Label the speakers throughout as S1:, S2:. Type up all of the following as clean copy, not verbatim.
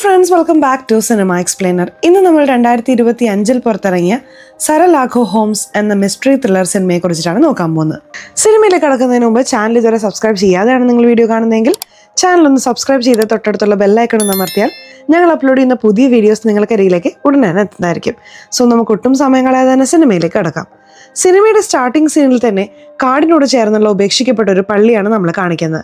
S1: Friends, welcome back to cinema explainer. ഇന്ന് നമ്മൾ 2025 പുറത്തിറങ്ങിയ സര ലാഖോ ഹോംസ് എന്ന മിസ്റ്ററി ത്രില്ലർ സിനിമയെ കുറിച്ചിട്ടാണ് നോക്കാൻ പോകുന്നത്. സിനിമയിലേക്ക് കടക്കുന്നതിന് മുമ്പ് ചാനൽ ഇതുവരെ സബ്സ്ക്രൈബ് ചെയ്യാതെയാണ് നിങ്ങൾ വീഡിയോ കാണുന്നതെങ്കിൽ ചാനൽ ഒന്ന് സബ്സ്ക്രൈബ് ചെയ്ത് തൊട്ടടുത്തുള്ള ബെല്ലൈക്കൺ ഒന്ന് അമർത്തിയാൽ ഞങ്ങൾ അപ്ലോഡ് ചെയ്യുന്ന പുതിയ വീഡിയോസ് നിങ്ങൾക്കരികിലേക്ക് ഉടനെ എത്തുന്നതായിരിക്കും. സോ നമുക്ക് ഒട്ടും സമയം കളയാതെ തന്നെ സിനിമയിലേക്ക് കടക്കാം. സിനിമയുടെ സ്റ്റാർട്ടിംഗ് സീനിൽ തന്നെ കാടിനോട് ചേർന്നുള്ള ഉപേക്ഷിക്കപ്പെട്ട ഒരു പള്ളിയാണ് നമ്മൾ കാണിക്കുന്നത്.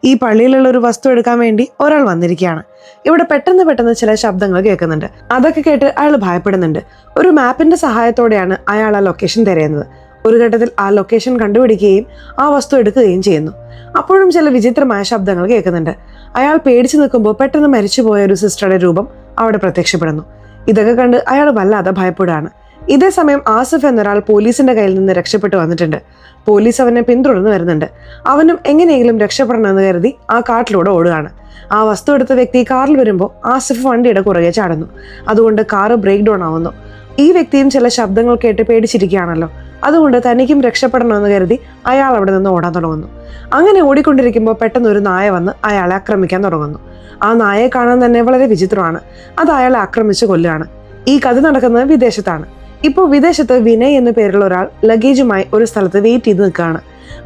S1: ഈ പള്ളിയിലുള്ള ഒരു വസ്തു എടുക്കാൻ വേണ്ടി ഒരാൾ വന്നിരിക്കുകയാണ്. ഇവിടെ പെട്ടെന്ന് ചില ശബ്ദങ്ങൾ കേൾക്കുന്നുണ്ട്. അതൊക്കെ കേട്ട് അയാൾ ഭയപ്പെടുന്നുണ്ട്. ഒരു മാപ്പിന്റെ സഹായത്തോടെയാണ് അയാൾ ആ ലൊക്കേഷൻ തിരയുന്നത്. ഒരു ഘട്ടത്തിൽ ആ ലൊക്കേഷൻ കണ്ടുപിടിക്കുകയും ആ വസ്തു എടുക്കുകയും ചെയ്യുന്നു. അപ്പോഴും ചില വിചിത്രമായ ശബ്ദങ്ങൾ കേൾക്കുന്നുണ്ട്. അയാൾ പേടിച്ചു നിൽക്കുമ്പോൾ പെട്ടെന്ന് മരിച്ചുപോയ ഒരു സിസ്റ്ററുടെ രൂപം അവിടെ പ്രത്യക്ഷപ്പെടുന്നു. ഇതൊക്കെ കണ്ട് അയാൾ വല്ലാതെ ഭയപ്പെടുകയാണ്. ഇതേ സമയം ആസിഫ് എന്നൊരാൾ പോലീസിന്റെ കയ്യിൽ നിന്ന് രക്ഷപ്പെട്ടു വന്നിട്ടുണ്ട്. പോലീസ് അവനെ പിന്തുടർന്ന് വരുന്നുണ്ട്. അവനും എങ്ങനെയെങ്കിലും രക്ഷപ്പെടണമെന്ന് കരുതി ആ കാട്ടിലൂടെ ഓടുകയാണ്. ആ വസ്തു എടുത്ത വ്യക്തി കാറിൽ വരുമ്പോൾ ആസിഫ് വണ്ടിയുടെ പുറകെ ചാടുന്നു. അതുകൊണ്ട് കാറ് ബ്രേക്ക് ഡൗൺ ആവുന്നു. ഈ വ്യക്തിയും ചില ശബ്ദങ്ങൾ കേട്ട് പേടിച്ചിരിക്കുകയാണല്ലോ. അതുകൊണ്ട് തനിക്കും രക്ഷപ്പെടണമെന്ന് കരുതി അയാൾ അവിടെ നിന്ന് ഓടാൻ തുടങ്ങുന്നു. അങ്ങനെ ഓടിക്കൊണ്ടിരിക്കുമ്പോൾ പെട്ടെന്ന് ഒരു നായ വന്ന് അയാളെ ആക്രമിക്കാൻ തുടങ്ങുന്നു. ആ നായയെ കാണാൻ തന്നെ വളരെ വിചിത്രമാണ്. അത് അയാളെ ആക്രമിച്ച് കൊല്ലുകയാണ്. ഈ കഥ നടക്കുന്നത് വിദേശത്താണ്. ഇപ്പോൾ വിദേശത്ത് വിനയ് എന്ന പേരുള്ള ഒരാൾ ലഗേജുമായി ഒരു സ്ഥലത്ത് വെയിറ്റ് ചെയ്ത് നിൽക്കുകയാണ്.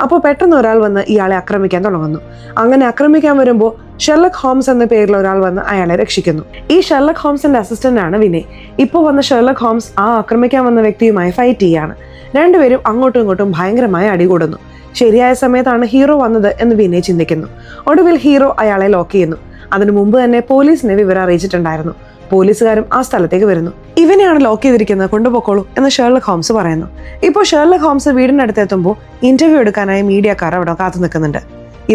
S1: അപ്പോൾ പെട്ടെന്ന് ഒരാൾ വന്ന് ഇയാളെ ആക്രമിക്കാൻ തുടങ്ങുന്നു. അങ്ങനെ ആക്രമിക്കാൻ വരുമ്പോൾ ഷെർലക് ഹോംസ് എന്ന പേരിലുള്ള ഒരാൾ വന്ന് അയാളെ രക്ഷിക്കുന്നു. ഈ ഷെർലക് ഹോംസിന്റെ അസിസ്റ്റന്റ് ആണ് വിനയ്. ഇപ്പോൾ വന്ന ഷെർലക് ഹോംസ് ആ ആക്രമിക്കാൻ വന്ന വ്യക്തിയുമായി ഫൈറ്റ് ചെയ്യാണ്. രണ്ടുപേരും അങ്ങോട്ടും ഇങ്ങോട്ടും ഭയങ്കരമായി അടികൂടുന്നു. ശരിയായ സമയത്താണ് ഹീറോ വന്നത് എന്ന് വിനയ് ചിന്തിക്കുന്നു. ഒടുവിൽ ഹീറോ അയാളെ ലോക്ക് ചെയ്യുന്നു. അതിനു മുമ്പ് തന്നെ പോലീസിനെ വിവരം അറിയിച്ചിട്ടുണ്ടായിരുന്നു. പോലീസുകാരും ആ സ്ഥലത്തേക്ക് വരുന്നു. ഇവനെയാണ് ലോക്ക് ചെയ്തിരിക്കുന്നത്, കൊണ്ടുപോക്കോളൂ എന്ന് ഷെർലക് ഹോംസ് പറയുന്നു. ഇപ്പോൾ ഷെർലക് ഹോംസ് വീടിനടുത്ത് എത്തുമ്പോൾ ഇന്റർവ്യൂ എടുക്കാനായി മീഡിയക്കാർ അവിടെ കാത്തു നിൽക്കുന്നുണ്ട്.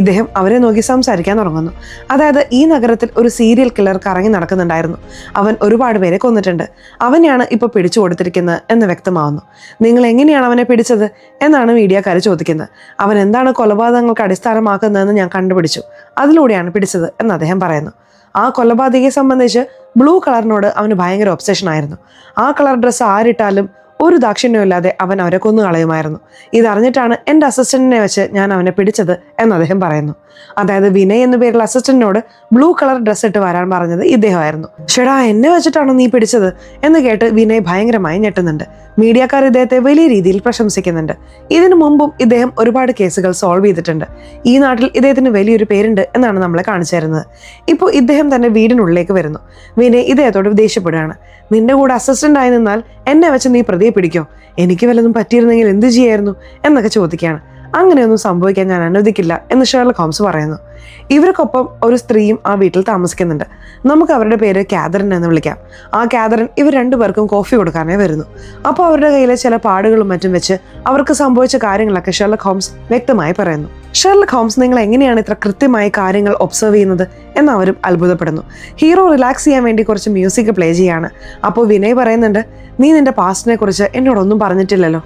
S1: ഇദ്ദേഹം അവരെ നോക്കി സംസാരിക്കാൻ തുടങ്ങുന്നു. അതായത് ഈ നഗരത്തിൽ ഒരു സീരിയൽ കില്ലർ കറങ്ങി നടക്കുന്നുണ്ടായിരുന്നു. അവൻ ഒരുപാട് പേരെ കൊന്നിട്ടുണ്ട്. അവനെയാണ് ഇപ്പോൾ പിടിച്ചു കൊടുത്തിരിക്കുന്നത് എന്ന് വ്യക്തമാവുന്നു. നിങ്ങൾ എങ്ങനെയാണ് അവനെ പിടിച്ചത് എന്നാണ് മീഡിയക്കാർ ചോദിക്കുന്നത്. അവൻ എന്താണ് കൊലപാതകങ്ങൾക്ക് അടിസ്ഥാനമാക്കുന്നതെന്ന് ഞാൻ കണ്ടുപിടിച്ചു. അതിലൂടെയാണ് പിടിച്ചത് എന്ന് അദ്ദേഹം പറയുന്നു. ആ കൊലപാതകയെ സംബന്ധിച്ച് ബ്ലൂ കളറിനോട് അവന് ഭയങ്കര ഒബ്സഷൻ ആയിരുന്നു. ആ കളർ ഡ്രസ്സ് ആരിട്ടാലും ഒരു ദാക്ഷിണ്യമില്ലാതെ അവൻ അവരെ കൊന്നു കളയുമായിരുന്നു. ഇതറിഞ്ഞിട്ടാണ് എൻ്റെ അസിസ്റ്റന്റിനെ വെച്ച് ഞാൻ അവനെ പിടിച്ചത് എന്ന് അദ്ദേഹം പറയുന്നു. അതായത് വിനയ് എന്ന പേരുള്ള അസിസ്റ്റന്റിനോട് ബ്ലൂ കളർ ഡ്രസ്സ് ഇട്ട് വരാൻ പറഞ്ഞത് ഇദ്ദേഹമായിരുന്നു. ഷെടാ, എന്നെ വെച്ചിട്ടാണോ നീ പിടിച്ചത് എന്ന് കേട്ട് വിനയ് ഭയങ്കരമായി ഞെട്ടുന്നുണ്ട്. മീഡിയക്കാർ ഇദ്ദേഹത്തെ വലിയ രീതിയിൽ പ്രശംസിക്കുന്നുണ്ട്. ഇതിനു മുമ്പും ഇദ്ദേഹം ഒരുപാട് കേസുകൾ സോൾവ് ചെയ്തിട്ടുണ്ട്. ഈ നാട്ടിൽ ഇദ്ദേഹത്തിന് വലിയൊരു പേരുണ്ട് എന്നാണ് നമ്മളെ കാണിച്ചു തരുന്നത്. ഇപ്പോൾ ഇദ്ദേഹം തന്നെ വീടിനുള്ളിലേക്ക് വരുന്നു. വിനയ് ഇദ്ദേഹത്തോട് ദേഷ്യപ്പെടുകയാണ്. നിന്റെ കൂടെ അസിസ്റ്റന്റ് ആയി നിന്നാൽ എന്നെ വെച്ച് നീ പ്രതിയെ പിടിക്കോ? എനിക്ക് വല്ലതും പറ്റിയിരുന്നെങ്കിൽ എന്ത് ചെയ്യായിരുന്നു എന്നൊക്കെ ചോദിക്കുകയാണ്. അങ്ങനെയൊന്നും സംഭവിക്കാൻ ഞാൻ അനുവദിക്കില്ല എന്ന് ഷെർലക് ഹോംസ് പറയുന്നു. ഇവർക്കൊപ്പം ഒരു സ്ത്രീയും ആ വീട്ടിൽ താമസിക്കുന്നുണ്ട്. നമുക്ക് അവരുടെ പേര് കാതറിൻ എന്ന് വിളിക്കാം. ആ കാതറിൻ ഇവർ രണ്ടുപേർക്കും കോഫി കൊടുക്കാനേ വരുന്നു. അപ്പോൾ അവരുടെ കയ്യിലെ ചില പാടുകളും മറ്റും വെച്ച് അവർക്ക് സംഭവിച്ച കാര്യങ്ങളൊക്കെ ഷെർലക് ഹോംസ് വ്യക്തമായി പറയുന്നു. ഷെർലക് ഹോംസ്, നിങ്ങൾ എങ്ങനെയാണ് ഇത്ര കൃത്യമായി കാര്യങ്ങൾ ഒബ്സർവ് ചെയ്യുന്നത് എന്ന് അവരും അത്ഭുതപ്പെടുന്നു. ഹീറോ റിലാക്സ് ചെയ്യാൻ വേണ്ടി കുറച്ച് മ്യൂസിക് പ്ലേ ചെയ്യാണ്. അപ്പോൾ വിനയ് പറയുന്നുണ്ട്, നീ നിന്റെ പാസ്റ്റിനെ കുറിച്ച് എന്നോടൊന്നും പറഞ്ഞിട്ടില്ലല്ലോ,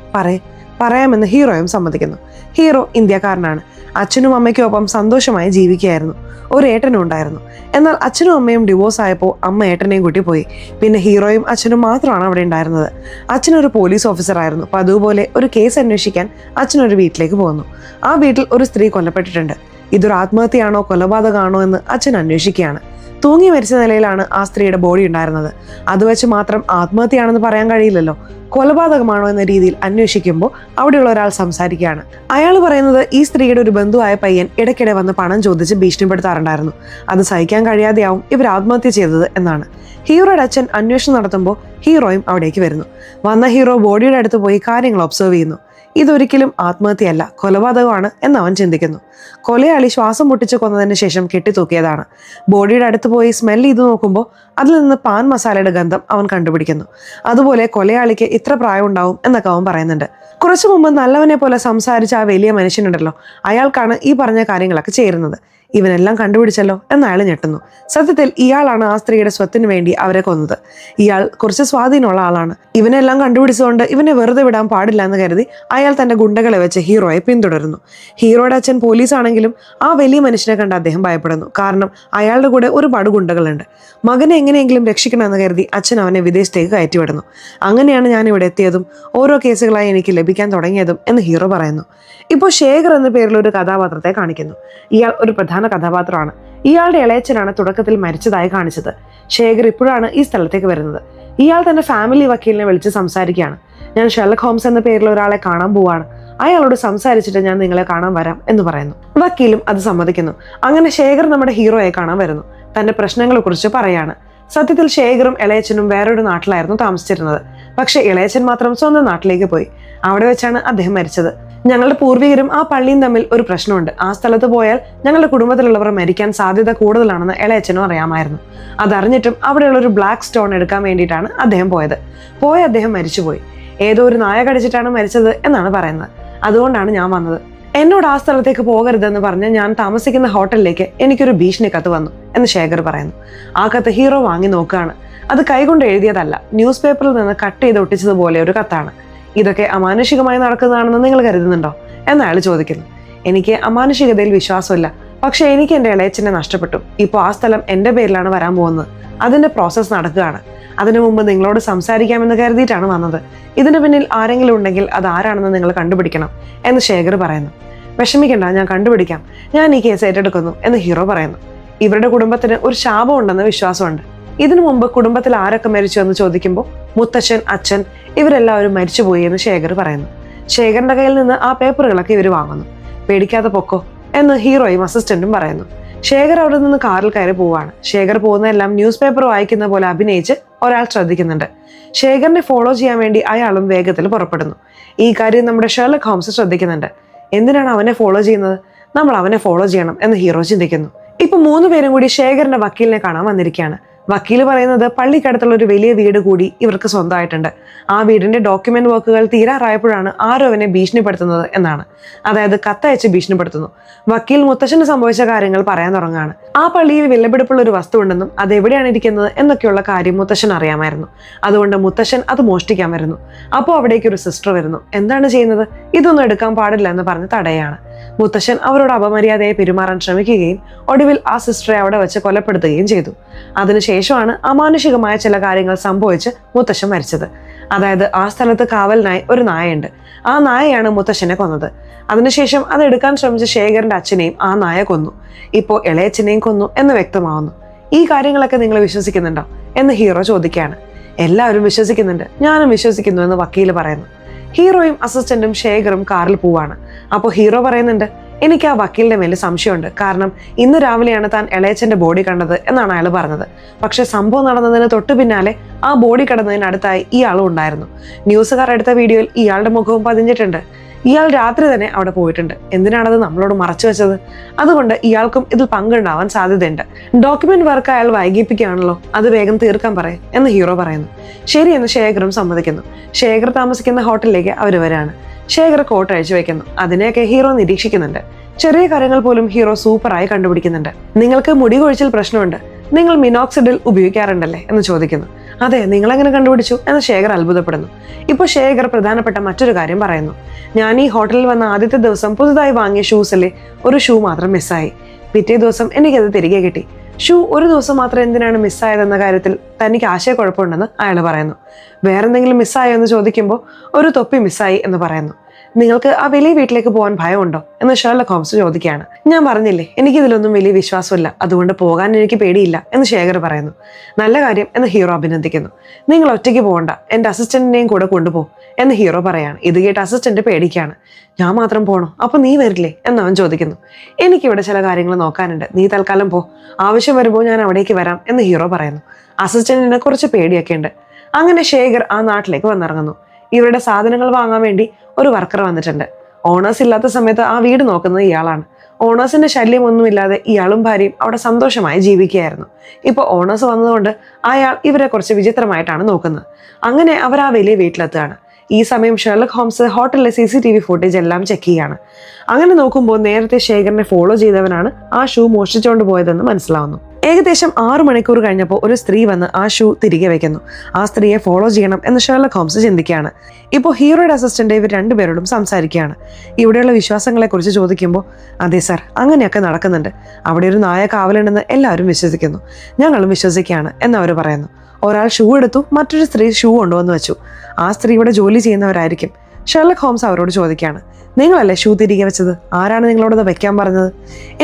S1: പറയാമെന്ന് ഹീറോയും സമ്മതിക്കുന്നു. ഹീറോ ഇന്ത്യക്കാരനാണ്. അച്ഛനും അമ്മയ്ക്കും ഒപ്പം സന്തോഷമായി ജീവിക്കുകയായിരുന്നു. ഒരു ഏട്ടനും ഉണ്ടായിരുന്നു. എന്നാൽ അച്ഛനും അമ്മയും ഡിവോഴ്സ് ആയപ്പോൾ അമ്മ ഏട്ടനെയും കൂട്ടി പോയി. പിന്നെ ഹീറോയും അച്ഛനും മാത്രമാണ് അവിടെ ഉണ്ടായിരുന്നത്. അച്ഛനൊരു പോലീസ് ഓഫീസർ ആയിരുന്നു. അപ്പോൾ അതുപോലെ ഒരു കേസ് അന്വേഷിക്കാൻ അച്ഛനൊരു വീട്ടിലേക്ക് പോകുന്നു. ആ വീട്ടിൽ ഒരു സ്ത്രീ കൊല്ലപ്പെട്ടിട്ടുണ്ട്. ഇതൊരു ആത്മഹത്യയാണോ കൊലപാതകമാണോ എന്ന് അച്ഛൻ അന്വേഷിക്കുകയാണ്. തൂങ്ങി മരിച്ച നിലയിലാണ് ആ സ്ത്രീയുടെ ബോഡി ഉണ്ടായിരുന്നത്. അത് വെച്ച് മാത്രം ആത്മഹത്യയാണെന്ന് പറയാൻ കഴിയില്ലല്ലോ. കൊലപാതകമാണോ എന്ന രീതിയിൽ അന്വേഷിക്കുമ്പോൾ അവിടെയുള്ള ഒരാൾ സംസാരിക്കുകയാണ്. അയാൾ പറയുന്നത് ഈ സ്ത്രീയുടെ ഒരു ബന്ധുവായ പയ്യൻ ഇടയ്ക്കിടെ വന്ന് പണം ചോദിച്ച് ഭീഷണിപ്പെടുത്താറുണ്ടായിരുന്നു. അത് സഹിക്കാൻ കഴിയാതെയാവും ഇവർ ആത്മഹത്യ ചെയ്തത് എന്നാണ്. ഹീറോയുടെ അച്ഛൻ അന്വേഷണം നടത്തുമ്പോൾ ഹീറോയും അവിടേക്ക് വരുന്നു. വന്ന ഹീറോ ബോഡിയുടെ അടുത്ത് പോയി കാര്യങ്ങൾ ഒബ്സർവ് ചെയ്യുന്നു. ഇതൊരിക്കലും ആത്മഹത്യയല്ല, കൊലപാതകമാണ് എന്ന് അവൻ ചിന്തിക്കുന്നു. കൊലയാളി ശ്വാസം മുട്ടിച്ച് കൊന്നതിന് ശേഷം കെട്ടിത്തൂക്കിയതാണ്. ബോഡിയുടെ അടുത്ത് പോയി സ്മെൽ ചെയ്ത് നോക്കുമ്പോൾ അതിൽ നിന്ന് പാൻ മസാലയുടെ ഗന്ധം അവൻ കണ്ടുപിടിക്കുന്നു. അതുപോലെ കൊലയാളിക്ക് ഇത്ര പ്രായം ഉണ്ടാവും എന്നൊക്കെ അവൻ പറയുന്നുണ്ട്. കുറച്ചു മുമ്പ് നല്ലവനെ പോലെ സംസാരിച്ച ആ വലിയ മനുഷ്യനുണ്ടല്ലോ, അയാൾക്കാണ് ഈ പറഞ്ഞ കാര്യങ്ങളൊക്കെ ചേരുന്നത്. ഇവനെല്ലാം കണ്ടുപിടിച്ചല്ലോ എന്ന് അയാൾ ഞെട്ടുന്നു. സത്യത്തിൽ ഇയാളാണ് ആ സ്ത്രീയുടെ സ്വത്തിന് വേണ്ടി അവരെ കൊന്നത്. ഇയാൾ കുറച്ച് സ്വാധീനമുള്ള ആളാണ്. ഇവനെല്ലാം കണ്ടുപിടിച്ചുകൊണ്ട് ഇവനെ വെറുതെ വിടാൻ പാടില്ല എന്ന് കരുതി അയാൾ തന്റെ ഗുണ്ടകളെ വെച്ച് ഹീറോയെ പിന്തുടരുന്നു. ഹീറോയുടെ അച്ഛൻ പോലീസ് ആണെങ്കിലും ആ വലിയ മനുഷ്യനെ കണ്ട് അദ്ദേഹം ഭയപ്പെടുന്നു. കാരണം അയാളുടെ കൂടെ ഒരുപാട് ഗുണ്ടകളുണ്ട്. മകനെ എങ്ങനെയെങ്കിലും രക്ഷിക്കണമെന്ന് കരുതി അച്ഛൻ അവനെ വിദേശത്തേക്ക് കയറ്റിവിടുന്നു. അങ്ങനെയാണ് ഞാൻ ഇവിടെ എത്തിയതും ഓരോ കേസുകളായി എനിക്ക് ലഭിക്കാൻ തുടങ്ങിയതും എന്ന് ഹീറോ പറയുന്നു. ഇപ്പോൾ ശേഖർ എന്ന പേരിൽ ഒരു കഥാപാത്രത്തെ കാണിക്കുന്നു. ഇയാൾ ഒരു പ്രധാന കഥാപാത്രമാണ്. ഇയാളുടെ ഇളയച്ചനാണ് തുടക്കത്തിൽ മരിച്ചതായി കാണിച്ചത്. ശേഖർ ഇപ്പോഴാണ് ഈ സ്ഥലത്തേക്ക് വരുന്നത്. ഇയാൾ തന്റെ ഫാമിലി വക്കീലിനെ വിളിച്ച് സംസാരിക്കുകയാണ്. ഞാൻ ഷെർലക് ഹോംസ് എന്ന പേരിൽ ഒരാളെ കാണാൻ പോവാണ്, അയാളോട് സംസാരിച്ചിട്ട് ഞാൻ നിങ്ങളെ കാണാൻ വരാം എന്ന് പറയുന്നു. വക്കീലും അത് സമ്മതിക്കുന്നു. അങ്ങനെ ശേഖർ നമ്മുടെ ഹീറോയെ കാണാൻ വരുന്നു. തന്റെ പ്രശ്നങ്ങളെ കുറിച്ച് പറയാണ്. സത്യത്തിൽ ശേഖറും ഇളയച്ചനും വേറൊരു നാട്ടിലായിരുന്നു താമസിച്ചിരുന്നത്. പക്ഷെ ഇളയച്ചൻ മാത്രം സ്വന്തം നാട്ടിലേക്ക് പോയി. അവിടെ വെച്ചാണ് അദ്ദേഹം മരിച്ചത്. ഞങ്ങളുടെ പൂർവികരും ആ പള്ളിയും തമ്മിൽ ഒരു പ്രശ്നമുണ്ട്. ആ സ്ഥലത്ത് പോയാൽ ഞങ്ങളുടെ കുടുംബത്തിലുള്ളവർ മരിക്കാൻ സാധ്യത കൂടുതലാണെന്ന് ഇളയച്ചനും അറിയാമായിരുന്നു. അതറിഞ്ഞിട്ടും അവിടെയുള്ള ഒരു ബ്ലാക്ക് സ്റ്റോൺ എടുക്കാൻ വേണ്ടിയിട്ടാണ് അദ്ദേഹം പോയത്. അദ്ദേഹം മരിച്ചുപോയി. ഏതോ ഒരു നായ കടിച്ചിട്ടാണ് മരിച്ചത് എന്നാണ് പറയുന്നത്. അതുകൊണ്ടാണ് ഞാൻ വന്നത്. എന്നോട് ആ സ്ഥലത്തേക്ക് പോകരുതെന്ന് പറഞ്ഞ് ഞാൻ താമസിക്കുന്ന ഹോട്ടലിലേക്ക് എനിക്കൊരു ഭീഷണി കത്ത് വന്നു എന്ന് ശേഖർ പറയുന്നു. ആ കത്ത് ഹീറോ വാങ്ങി നോക്കുകയാണ്. അത് കൈകൊണ്ട് എഴുതിയതല്ല, ന്യൂസ് പേപ്പറിൽ നിന്ന് കട്ട് ചെയ്ത് ഒട്ടിച്ചതുപോലെ ഒരു കത്താണ്. ഇതൊക്കെ അമാനുഷികമായി നടക്കുന്നതാണെന്ന് നിങ്ങൾ കരുതുന്നുണ്ടോ എന്ന് അയാൾ ചോദിക്കുന്നു. എനിക്ക് അമാനുഷികതയിൽ വിശ്വാസമില്ല, പക്ഷെ എനിക്ക് എൻ്റെ ഇളയച്ചനെ നഷ്ടപ്പെട്ടു. ഇപ്പോൾ ആ സ്ഥലം എൻ്റെ പേരിലാണ് വരാൻ പോകുന്നത്. അതിന്റെ പ്രോസസ്സ് നടക്കുകയാണ്. അതിനു മുമ്പ് നിങ്ങളോട് സംസാരിക്കാമെന്ന് കരുതിയിട്ടാണ് വന്നത്. ഇതിന് പിന്നിൽ ആരെങ്കിലും ഉണ്ടെങ്കിൽ അത് ആരാണെന്ന് നിങ്ങൾ കണ്ടുപിടിക്കണം എന്ന് ശേഖർ പറയുന്നു. വിഷമിക്കണ്ട, ഞാൻ കണ്ടുപിടിക്കാം, ഞാൻ ഈ കേസ് ഏറ്റെടുക്കുന്നു എന്ന് ഹീറോ പറയുന്നു. ഇവരുടെ കുടുംബത്തിന് ഒരു ശാപം ഉണ്ടെന്ന് വിശ്വാസമുണ്ട്. ഇതിനു മുമ്പ് കുടുംബത്തിൽ ആരൊക്കെ മരിച്ചു എന്ന് ചോദിക്കുമ്പോൾ മുത്തച്ഛൻ, അച്ഛൻ ഇവരെല്ലാവരും മരിച്ചുപോയി എന്ന് ശേഖർ പറയുന്നു. ശേഖറിന്റെ കയ്യിൽ നിന്ന് ആ പേപ്പറുകളൊക്കെ ഇവർ വാങ്ങുന്നു. പേടിക്കാതെ പൊക്കോ എന്ന് ഹീറോയും അസിസ്റ്റന്റും പറയുന്നു. ശേഖർ അവിടെ നിന്ന് കാറിൽ കയറി പോവാണ്. ശേഖർ പോകുന്നതെല്ലാം ന്യൂസ് പേപ്പർ വായിക്കുന്ന പോലെ അഭിനയിച്ച് ഒരാൾ ശ്രദ്ധിക്കുന്നുണ്ട്. ശേഖറിനെ ഫോളോ ചെയ്യാൻ വേണ്ടി അയാളും വേഗത്തിൽ പുറപ്പെടുന്നു. ഈ കാര്യം നമ്മുടെ ഷെർലക് ഹോംസ് ശ്രദ്ധിക്കുന്നുണ്ട്. എന്തിനാണ് അവനെ ഫോളോ ചെയ്യുന്നത്? നമ്മൾ അവനെ ഫോളോ ചെയ്യണം എന്ന് ഹീറോ ചിന്തിക്കുന്നു. ഇപ്പൊ 3 പേരും കൂടി ശേഖറിന്റെ വക്കീലിനെ കാണാൻ വന്നിരിക്കുകയാണ്. വക്കീൽ പറയുന്നത് പള്ളിക്കടുത്തുള്ള ഒരു വലിയ വീട് കൂടി ഇവർക്ക് സ്വന്തമായിട്ടുണ്ട്. ആ വീടിന്റെ ഡോക്യുമെന്റ് വർക്കുകൾ തീരാറായപ്പോഴാണ് ആരോ അവനെ ഭീഷണിപ്പെടുത്തുന്നത് എന്നാണ്. അതായത് കത്തയച്ച് ഭീഷണിപ്പെടുത്തുന്നു. വക്കീൽ മുത്തശ്ശന് സംഭവിച്ച കാര്യങ്ങൾ പറയാൻ തുടങ്ങുകയാണ്. ആ പള്ളിയിൽ വിലപിടിപ്പുള്ള ഒരു വസ്തു ഉണ്ടെന്നും അത് എവിടെയാണ് ഇരിക്കുന്നത് എന്നൊക്കെയുള്ള കാര്യം മുത്തശ്ശൻ അറിയാമായിരുന്നു. അതുകൊണ്ട് മുത്തശ്ശൻ അത് മോഷ്ടിക്കാൻ വരുന്നു. അപ്പോൾ അവിടേക്ക് ഒരു സിസ്റ്റർ വരുന്നു. എന്താണ് ചെയ്യുന്നത്? ഇതൊന്നും എടുക്കാൻ പാടില്ല എന്ന് പറഞ്ഞ് തടയാണ്. മുത്തശ്ശൻ അവരോട് അപമര്യാദയെ പെരുമാറാൻ ശ്രമിക്കുകയും ഒടുവിൽ ആ സിസ്റ്ററെ അവിടെ വെച്ച് കൊലപ്പെടുത്തുകയും ചെയ്തു. അതിനുശേഷമാണ് അമാനുഷികമായ ചില കാര്യങ്ങൾ സംഭവിച്ച് മുത്തശ്ശൻ മരിച്ചത്. അതായത് ആ സ്ഥലത്ത് കാവലിനായി ഒരു നായയുണ്ട്. ആ നായയാണ് മുത്തശ്ശനെ കൊന്നത്. അതിനുശേഷം അത് എടുക്കാൻ ശ്രമിച്ച ശേഖറിന്റെ അച്ഛനെയും ആ നായ കൊന്നു. ഇപ്പോൾ ഇളയച്ഛനെയും കൊന്നു എന്ന് വ്യക്തമാവുന്നു. ഈ കാര്യങ്ങളൊക്കെ നിങ്ങൾ വിശ്വസിക്കുന്നുണ്ടോ എന്ന് ഹീറോ ചോദിക്കുകയാണ്. എല്ലാവരും വിശ്വസിക്കുന്നുണ്ട്, ഞാനും വിശ്വസിക്കുന്നു എന്ന് വക്കീല് പറയുന്നു. ഹീറോയും അസിസ്റ്റന്റും ശേഖറും കാറിൽ പോവാണ്. അപ്പോൾ ഹീറോ പറയുന്നുണ്ട്, എനിക്ക് ആ വക്കീലിന്റെ മേലെ സംശയമുണ്ട്. കാരണം ഇന്ന് രാവിലെയാണ് താൻ ഇളയച്ചന്റെ ബോഡി കണ്ടത് എന്നാണ് അയാൾ പറഞ്ഞത്. പക്ഷെ സംഭവം നടന്നതിന് തൊട്ടു പിന്നാലെ ആ ബോഡി കടന്നതിനടുത്തായി ഇയാളും ഉണ്ടായിരുന്നു. ന്യൂസുകാർ എടുത്ത വീഡിയോയിൽ ഇയാളുടെ മുഖവും പതിഞ്ഞിട്ടുണ്ട്. ഇയാൾ രാത്രി തന്നെ അവിടെ പോയിട്ടുണ്ട്. എന്തിനാണത് നമ്മളോട് മറച്ചു വെച്ചത്? അതുകൊണ്ട് ഇയാൾക്കും ഇതിൽ പങ്കുണ്ടാവാൻ സാധ്യതയുണ്ട്. ഡോക്യുമെന്റ് വർക്ക് അയാൾ വൈകിപ്പിക്കുകയാണല്ലോ, അത് വേഗം തീർക്കാൻ പറയും എന്ന് ഹീറോ പറയുന്നു. ശരിയെന്ന് ശേഖറും സമ്മതിക്കുന്നു. ശേഖർ താമസിക്കുന്ന ഹോട്ടലിലേക്ക് അവർ വരാണ്. ശേഖർ കോട്ട് അഴിച്ചു വെക്കുന്നു. അതിനെയൊക്കെ ഹീറോ നിരീക്ഷിക്കുന്നുണ്ട്. ചെറിയ കാര്യങ്ങൾ പോലും ഹീറോ സൂപ്പറായി കണ്ടുപിടിക്കുന്നുണ്ട്. നിങ്ങൾക്ക് മുടി കൊഴിച്ചിൽ പ്രശ്നമുണ്ട്, നിങ്ങൾ മിനോക്സിഡിൽ ഉപയോഗിക്കാറുണ്ടല്ലേ എന്ന് ചോദിക്കുന്നു. അതെ, നിങ്ങളെങ്ങനെ കണ്ടുപിടിച്ചു എന്ന് ശേഖർ അത്ഭുതപ്പെടുന്നു. ഇപ്പോൾ ശേഖർ പ്രധാനപ്പെട്ട മറ്റൊരു കാര്യം പറയുന്നു. ഞാൻ ഈ ഹോട്ടലിൽ വന്ന ആദ്യത്തെ ദിവസം പുതുതായി വാങ്ങിയ ഷൂസിലെ ഒരു ഷൂ മാത്രം മിസ്സായി. പിറ്റേ ദിവസം എനിക്കത് തിരികെ കിട്ടി. ഷൂ ഒരു ദിവസം മാത്രം എന്തിനാണ് മിസ്സായതെന്ന കാര്യത്തിൽ തനിക്ക് ആശയക്കുഴപ്പമുണ്ടെന്ന് അയാൾ പറയുന്നു. വേറെന്തെങ്കിലും മിസ്സായോ എന്ന് ചോദിക്കുമ്പോൾ ഒരു തൊപ്പി മിസ്സായി എന്ന് പറയുന്നു. നിങ്ങൾക്ക് ആ വലിയ വീട്ടിലേക്ക് പോകാൻ ഭയമുണ്ടോ എന്ന് ഷെർലക് ഹോംസ് ചോദിക്കുകയാണ്. ഞാൻ പറഞ്ഞില്ലേ, എനിക്കിതിലൊന്നും വലിയ വിശ്വാസമില്ല, അതുകൊണ്ട് പോകാൻ എനിക്ക് പേടിയില്ല എന്ന് ശേഖർ പറയുന്നു. നല്ല കാര്യം എന്ന് ഹീറോ അഭിനന്ദിക്കുന്നു. നിങ്ങൾ ഒറ്റയ്ക്ക് പോകണ്ട, എൻ്റെ അസിസ്റ്റന്റിനെയും കൂടെ കൊണ്ടുപോകും എന്ന് ഹീറോ പറയാണ്. ഇത് കേട്ട് അസിസ്റ്റന്റ് പേടിക്കുകയാണ്. ഞാൻ മാത്രം പോകണോ? അപ്പൊ നീ വരില്ലേ എന്ന് അവൻ ചോദിക്കുന്നു. എനിക്കിവിടെ ചില കാര്യങ്ങൾ നോക്കാനുണ്ട്, നീ തൽക്കാലം പോ, ആവശ്യം വരുമ്പോൾ ഞാൻ അവിടേക്ക് വരാം എന്ന് ഹീറോ പറയുന്നു. അസിസ്റ്റന്റിനെ കുറച്ച് പേടിയൊക്കെ ഉണ്ട്. അങ്ങനെ ശേഖർ ആ നാട്ടിലേക്ക് വന്നിറങ്ങുന്നു. ഇവരുടെ സാധനങ്ങൾ വാങ്ങാൻ വേണ്ടി ഒരു വർക്കർ വന്നിട്ടുണ്ട്. ഓണേഴ്സ് ഇല്ലാത്ത സമയത്ത് ആ വീട് നോക്കുന്നത് ഇയാളാണ്. ഓണേഴ്സിന്റെ ശല്യമൊന്നുമില്ലാതെ ഇയാളും ഭാര്യയും അവിടെ സന്തോഷമായി ജീവിക്കുകയായിരുന്നു. ഇപ്പോൾ ഓണേഴ്സ് വന്നതുകൊണ്ട് അയാൾ ഇവരെ കുറച്ച് വിചിത്രമായിട്ടാണ് നോക്കുന്നത്. അങ്ങനെ അവർ ആ വലിയ വീട്ടിലെത്തുകയാണ്. ഈ സമയം ഷെർലക് ഹോംസ് ഹോട്ടലിലെ CCTV ഫുട്ടേജ് എല്ലാം ചെക്ക് ചെയ്യാണ്. അങ്ങനെ നോക്കുമ്പോൾ നേരത്തെ ശേഖറിനെ ഫോളോ ചെയ്തവനാണ് ആ ഷൂ മോഷ്ടിച്ചുകൊണ്ട് പോയതെന്ന് മനസ്സിലാവുന്നു. ഏകദേശം 6 മണിക്കൂർ കഴിഞ്ഞപ്പോൾ ഒരു സ്ത്രീ വന്ന് ആ ഷൂ തിരികെ വെക്കുന്നു. ആ സ്ത്രീയെ ഫോളോ ചെയ്യണം എന്ന് ഷെർലക് ഹോംസ് ചിന്തിക്കുകയാണ്. ഇപ്പോൾ ഹീറോയുടെ അസിസ്റ്റന്റ് ഇവർ രണ്ടുപേരോടും സംസാരിക്കുകയാണ്. ഇവിടെയുള്ള വിശ്വാസങ്ങളെ കുറിച്ച് ചോദിക്കുമ്പോൾ, അതെ സാർ, അങ്ങനെയൊക്കെ നടക്കുന്നുണ്ട്. അവിടെ ഒരു നായ കാവലുണ്ടെന്ന് എല്ലാവരും വിശ്വസിക്കുന്നു, ഞങ്ങളും വിശ്വസിക്കുകയാണ് എന്നവർ പറയുന്നു. ഒരാൾ ഷൂ എടുത്തു, മറ്റൊരു സ്ത്രീ ഷൂ കൊണ്ടുവന്ന് വെച്ചു. ആ സ്ത്രീ ഇവിടെ ജോലി ചെയ്യുന്നവരായിരിക്കും. ഷെർലക് ഹോംസ് അവരോട് ചോദിക്കുകയാണ്, നിങ്ങളല്ലേ ഷൂ തിരികെ വെച്ചത്? ആരാണ് നിങ്ങളോടത് വെക്കാൻ പറഞ്ഞത്?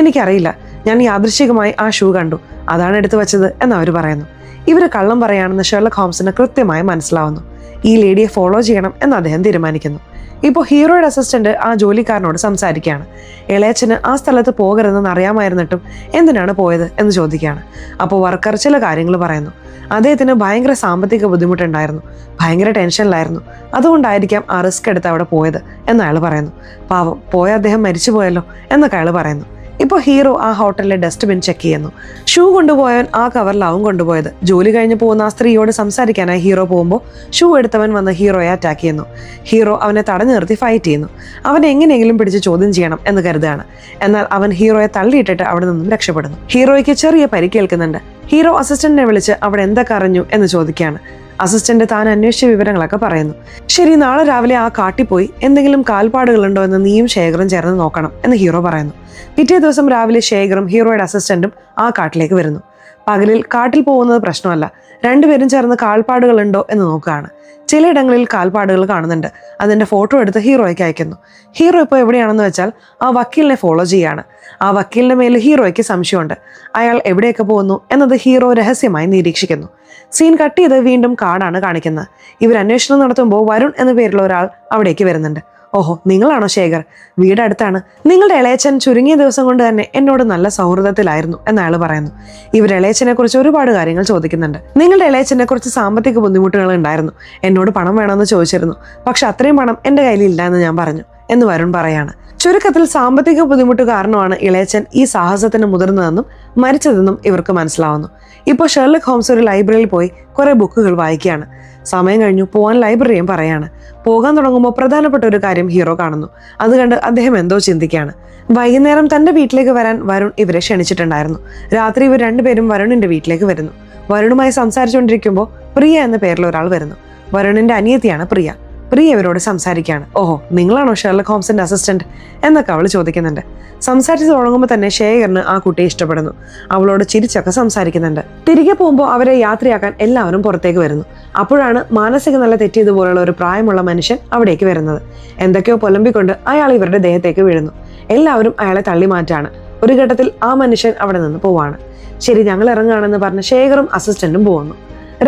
S1: എനിക്കറിയില്ല, ഞാൻ യാദൃശ്ചികമായി ആ ഷൂ കണ്ടു, അതാണ് എടുത്തു വെച്ചത് എന്ന് അവർ പറയുന്നു. ഇവർ കള്ളം പറയാണെന്ന് ഷെർലക് ഹോംസിന് കൃത്യമായി മനസ്സിലാവുന്നു. ഈ ലേഡിയെ ഫോളോ ചെയ്യണം എന്ന് അദ്ദേഹം തീരുമാനിക്കുന്നു. ഇപ്പോൾ ഹീറോയുടെ അസിസ്റ്റന്റ് ആ ജോലിക്കാരനോട് സംസാരിക്കുകയാണ്. ഇളയച്ചന് ആ സ്ഥലത്ത് പോകരുതെന്ന് അറിയാമായിരുന്നിട്ടും എന്തിനാണ് പോയത് എന്ന് ചോദിക്കുകയാണ്. അപ്പോൾ വർക്കർ ചില കാര്യങ്ങൾ പറയുന്നു. അദ്ദേഹത്തിന് ഭയങ്കര സാമ്പത്തിക ബുദ്ധിമുട്ടുണ്ടായിരുന്നു, ഭയങ്കര ടെൻഷനിലായിരുന്നു, അതുകൊണ്ടായിരിക്കാം ആ റിസ്ക് എടുത്ത് അവിടെ പോയത് എന്ന് അയാൾ പറയുന്നു. പാവം, പോയ അദ്ദേഹം മരിച്ചു പോയല്ലോ എന്നൊക്കെ അയാൾ പറയുന്നു. ഇപ്പോൾ ഹീറോ ആ ഹോട്ടലിലെ ഡസ്റ്റ്ബിൻ ചെക്ക് ചെയ്യുന്നു. ഷൂ കൊണ്ടുപോയവൻ ആ കവറിലാവും കൊണ്ടുപോയത്. ജോലി കഴിഞ്ഞ് പോകുന്ന ആ സ്ത്രീയോട് സംസാരിക്കാനായി ഹീറോ പോകുമ്പോൾ ഷൂ എടുത്തവൻ വന്ന് ഹീറോയെ അറ്റാക്ക് ചെയ്യുന്നു. ഹീറോ അവനെ തടഞ്ഞു നിർത്തി ഫൈറ്റ് ചെയ്യുന്നു. അവനെ എങ്ങനെയെങ്കിലും പിടിച്ച് ചോദ്യം ചെയ്യണം എന്ന് കരുതുകയാണ്. എന്നാൽ അവൻ ഹീറോയെ തള്ളിയിട്ടിട്ട് അവിടെ നിന്നും രക്ഷപ്പെടുന്നു. ഹീറോയ്ക്ക് ചെറിയ പരിക്കേൽക്കുന്നുണ്ട്. ഹീറോ അസിസ്റ്റന്റിനെ വിളിച്ച് അവിടെ എന്തൊക്കെ അറിഞ്ഞു എന്ന് ചോദിക്കുകയാണ്. അസിസ്റ്റന്റ് താൻ അന്വേഷിച്ച വിവരങ്ങളൊക്കെ പറയുന്നു. ശരി, നാളെ രാവിലെ ആ കാട്ടിൽ പോയി എന്തെങ്കിലും കാൽപ്പാടുകളുണ്ടോ എന്ന് നീയും ശേഖറും ചേർന്ന് നോക്കണം എന്ന് ഹീറോ പറയുന്നു. പിറ്റേ ദിവസം രാവിലെ ശേഖറും ഹീറോയുടെ അസിസ്റ്റന്റും ആ കാട്ടിലേക്ക് വരുന്നു. പകലിൽ കാട്ടിൽ പോകുന്നത് പ്രശ്നമല്ല, രണ്ടുപേരും ചേർന്ന് കാൽപ്പാടുകളുണ്ടോ എന്ന് നോക്കുകയാണ്. ചിലയിടങ്ങളിൽ കാൽപ്പാടുകൾ കാണുന്നുണ്ട്. അതിന്റെ ഫോട്ടോ എടുത്ത് ഹീറോയ്ക്ക് അയക്കുന്നു. ഹീറോ ഇപ്പോൾ എവിടെയാണെന്ന് വെച്ചാൽ ആ വക്കീലിനെ ഫോളോ ചെയ്യാണ്. ആ വക്കീലിന്റെ മേൽ ഹീറോയ്ക്ക് സംശയമുണ്ട്. അയാൾ എവിടെയൊക്കെ പോകുന്നു എന്നത് ഹീറോ രഹസ്യമായി നിരീക്ഷിക്കുന്നു. സീൻ കട്ട് ചെയ്ത് വീണ്ടും കാടാണ് കാണിക്കുന്നത്. ഇവർ അന്വേഷണം നടത്തുമ്പോൾ വരുൺ എന്ന പേരുള്ള ഒരാൾ അവിടേക്ക് വരുന്നുണ്ട്. ഓഹോ, നിങ്ങളാണോ ശേഖർ? വീട് അടുത്താണ്. നിങ്ങളുടെ ഇളയച്ചൻ ചുരുങ്ങിയ ദിവസം കൊണ്ട് തന്നെ എന്നോട് നല്ല സൗഹൃദത്തിലായിരുന്നു എന്നയാൾ പറയുന്നു. ഇവർ ഇളയച്ചനെ കുറിച്ച് ഒരുപാട് കാര്യങ്ങൾ ചോദിക്കുന്നുണ്ട്. നിങ്ങളുടെ ഇളയച്ചനെ കുറിച്ച് സാമ്പത്തിക ബുദ്ധിമുട്ടുകൾ ഉണ്ടായിരുന്നു, എന്നോട് പണം വേണമെന്ന് ചോദിച്ചിരുന്നു, പക്ഷെ അത്രയും പണം എൻ്റെ കയ്യിലില്ല എന്ന് ഞാൻ പറഞ്ഞു എന്ന് വരുൺ പറയാണ്. ചുരുക്കത്തിൽ സാമ്പത്തിക ബുദ്ധിമുട്ട് കാരണമാണ് ഇളയച്ചൻ ഈ സാഹസത്തിന് മുതിർന്നതെന്നും മരിച്ചതെന്നും ഇവർക്ക് മനസ്സിലാവുന്നു. ഇപ്പോൾ ഷെർലക് ഹോംസ് ഒരു ലൈബ്രറിയിൽ പോയി കുറെ ബുക്കുകൾ വായിക്കുകയാണ്. സമയം കഴിഞ്ഞു പോകാൻ ലൈബ്രറിയും പറയാണ്. പോകാൻ തുടങ്ങുമ്പോൾ പ്രധാനപ്പെട്ട ഒരു കാര്യം ഹീറോ കാണുന്നു. അത് കണ്ട് അദ്ദേഹം എന്തോ ചിന്തിക്കുകയാണ്. വൈകുന്നേരം തന്റെ വീട്ടിലേക്ക് വരാൻ വരുൺ ഇവരെ ക്ഷണിച്ചിട്ടുണ്ടായിരുന്നു. രാത്രി ഇവർ രണ്ടുപേരും വരുണിന്റെ വീട്ടിലേക്ക് വരുന്നു. വരുണുമായി സംസാരിച്ചുകൊണ്ടിരിക്കുമ്പോൾ പ്രിയ എന്ന പേരിൽ ഒരാൾ വരുന്നു. വരുണിന്റെ അനിയത്തിയാണ് പ്രിയ. പ്രിയ ഇവരോട് സംസാരിക്കുകയാണ്. ഓഹോ, നിങ്ങളാണോ ഷെർലക് ഹോംസിന്റെ അസിസ്റ്റന്റ് എന്നൊക്കെ അവൾ ചോദിക്കുന്നുണ്ട്. സംസാരിച്ച് തുടങ്ങുമ്പോൾ തന്നെ ശേഖറിന് ആ കുട്ടിയെ ഇഷ്ടപ്പെടുന്നു. അവളോട് ചിരിച്ചൊക്കെ സംസാരിക്കുന്നുണ്ട്. തിരികെ പോകുമ്പോൾ അവരെ യാത്രയാക്കാൻ എല്ലാവരും പുറത്തേക്ക് വരുന്നു. അപ്പോഴാണ് മാനസിക നില തെറ്റിയതുപോലുള്ള ഒരു പ്രായമുള്ള മനുഷ്യൻ അവിടേക്ക് വരുന്നത്. എന്തൊക്കെയോ പൊലമ്പിക്കൊണ്ട് അയാൾ ഇവരുടെ ദേഹത്തേക്ക് വീഴുന്നു. എല്ലാവരും അയാളെ തള്ളി മാറ്റാണ്. ഒരു ഘട്ടത്തിൽ ആ മനുഷ്യൻ അവിടെ നിന്ന് പോവാണ്. ശരി, ഞങ്ങൾ ഇറങ്ങുകയാണെന്ന് പറഞ്ഞ് ശേഖറും അസിസ്റ്റന്റും പോകുന്നു.